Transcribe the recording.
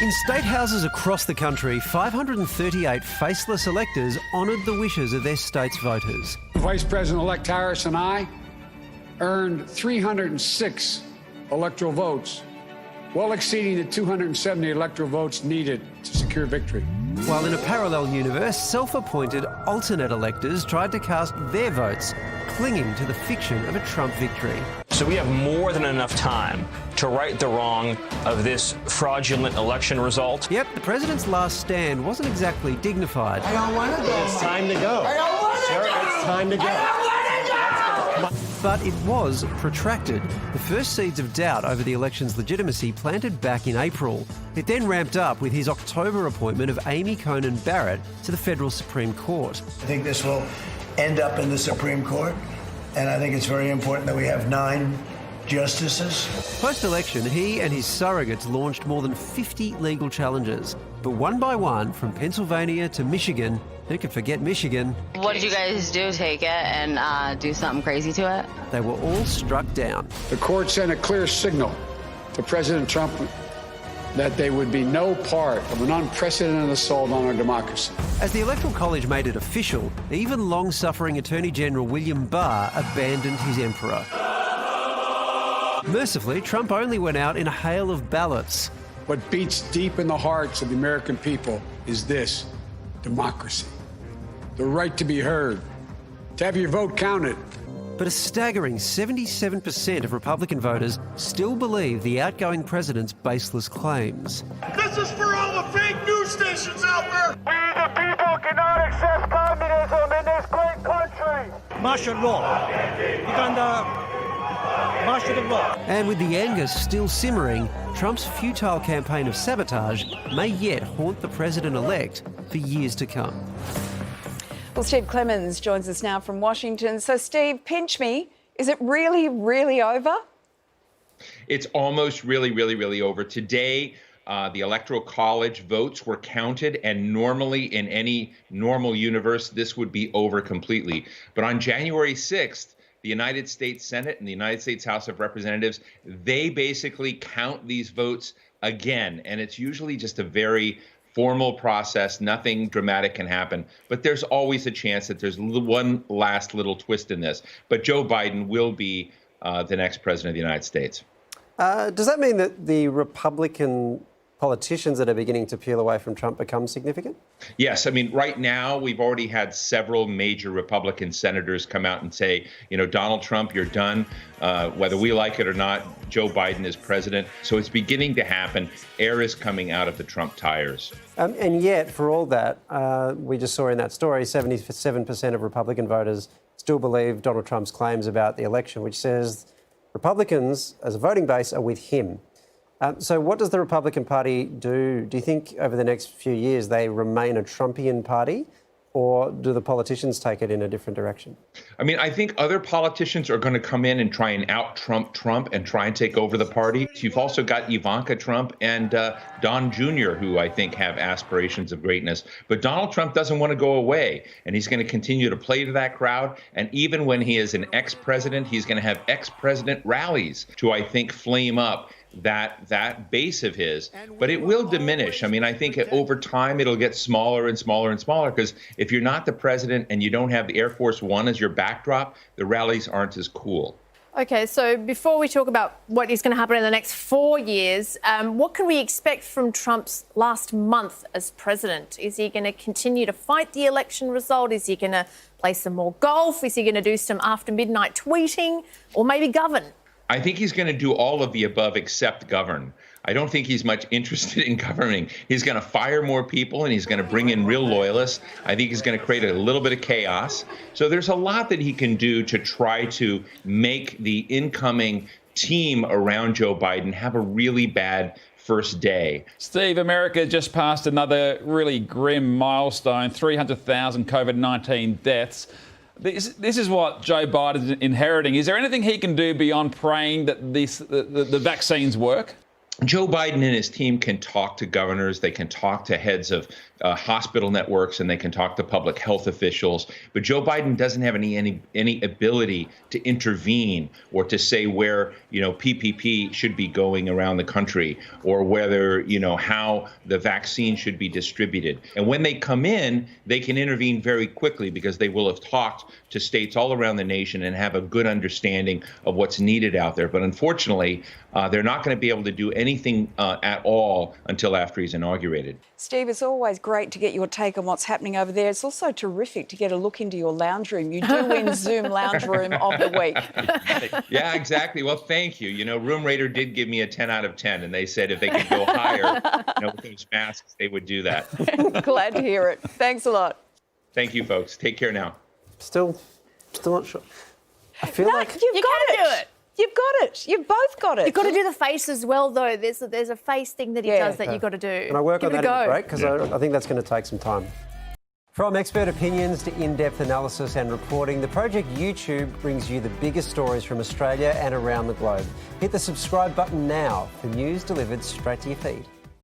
In state houses across the country, 538 faceless electors honoured the wishes of their state's voters. Vice President-elect Harris and I earned 306 electoral votes, well exceeding the 270 electoral votes needed to secure victory. While in a parallel universe, self-appointed alternate electors tried to cast their votes, clinging to the fiction of a Trump victory. So we have more than enough time to right the wrong of this fraudulent election result. Yep, the president's last stand wasn't exactly dignified. I don't want to go. It's time to go. I don't want to Sir, go. it's time to go. I don't want to go. But it was protracted. The first seeds of doubt over the election's legitimacy planted back in April. It then ramped up with his October appointment of Amy Coney Barrett to the federal Supreme Court. I think this will end up in the Supreme Court, and I think it's very important that we have 9 justices. Post-election, he and his surrogates launched more than 50 legal challenges. But one by one, from Pennsylvania to Michigan, who could forget Michigan? What did you guys do? Take it and do something crazy to it? They were all struck down. The court sent a clear signal to President Trump that they would be no part of an unprecedented assault on our democracy. As the Electoral College made it official, even long-suffering Attorney General William Barr abandoned his emperor. Mercifully, Trump only went out in a hail of ballots. What beats deep in the hearts of the American people is this: democracy. The right to be heard, to have your vote counted. But a staggering 77% of Republican voters still believe the outgoing president's baseless claims. This is for all the fake news stations out there. We the people cannot accept communism in this great country. Martial law. Martial law. And with the anger still simmering, Trump's futile campaign of sabotage may yet haunt the president-elect for years to come. Well, Steve Clemens joins us now from Washington. So, Steve, pinch me. Is it really, really over? It's almost really over. Today, the Electoral College votes were counted, and normally in any normal universe, this would be over completely. But on January 6th, the United States Senate and the United States House of Representatives, they basically count these votes again. And it's usually just a very formal process. Nothing dramatic can happen. But there's always a chance that there's one last little twist in this. But Joe Biden will be the next president of the United States. Does that mean that the Republican politicians that are beginning to peel away from Trump become significant? Yes. I mean, right now, we've already had several major Republican senators come out and say, you know, Donald Trump, you're done. Whether we like it or not, Joe Biden is president. So it's beginning to happen. Air is coming out of the Trump tires. And yet, for all that, we just saw in that story, 77% of Republican voters still believe Donald Trump's claims about the election, which says Republicans, as a voting base, are with him. So what does the Republican Party do? Do you think over the next few years they remain a Trumpian party, or do the politicians take it in a different direction? I mean, I think other politicians are going to come in and try and out-Trump Trump and try and take over the party. You've also got Ivanka Trump and Don Jr., who I think have aspirations of greatness. But Donald Trump doesn't want to go away, and he's going to continue to play to that crowd. And even when he is an ex-president, he's going to have ex-president rallies to, I think, flame up that base of his, but it will diminish. I mean, I think over time it'll get smaller and smaller and smaller, because if you're not the president and you don't have the Air Force One as your backdrop, the rallies aren't as cool. OK, so before we talk about what is going to happen in the next 4 years, what can we expect from Trump's last month as president? Is he going to continue to fight the election result? Is he going to play some more golf? Is he going to do some after midnight tweeting, or maybe govern? I think he's going to do all of the above except govern. I don't think he's much interested in governing. He's going to fire more people, and he's going to bring in real loyalists. I think he's going to create a little bit of chaos. So there's a lot that he can do to try to make the incoming team around Joe Biden have a really bad first day. Steve, America just passed another really grim milestone, 300,000 COVID-19 deaths. This is what Joe Biden's inheriting. Is there anything he can do beyond praying that the vaccines work? Joe Biden and his team can talk to governors, they can talk to heads of hospital networks, and they can talk to public health officials. But Joe Biden doesn't have any ability to intervene or to say where, PPP should be going around the country, or whether, how the vaccine should be distributed. And when they come in, they can intervene very quickly because they will have talked to states all around the nation and have a good understanding of what's needed out there. But unfortunately, they're not going to be able to do anything at all until after he's inaugurated. Steve, it's always great to get your take on what's happening over there. It's also terrific to get a look into your lounge room. You do win Zoom Lounge Room of the Week. Yeah, exactly. Well, thank you. Room Raider did give me a 10 out of 10, and they said if they could go higher with those masks, they would do that. Glad to hear it. Thanks a lot. Thank you, folks. Take care now. Still not sure. I feel like you can do it. You've got it. You've both got it. You've got to do the face as well, though. There's a face thing that he does that you've got to do. Can I work on that in the break? Because I think that's going to take some time. From expert opinions to in-depth analysis and reporting, the Project YouTube brings you the biggest stories from Australia and around the globe. Hit the subscribe button now for news delivered straight to your feed.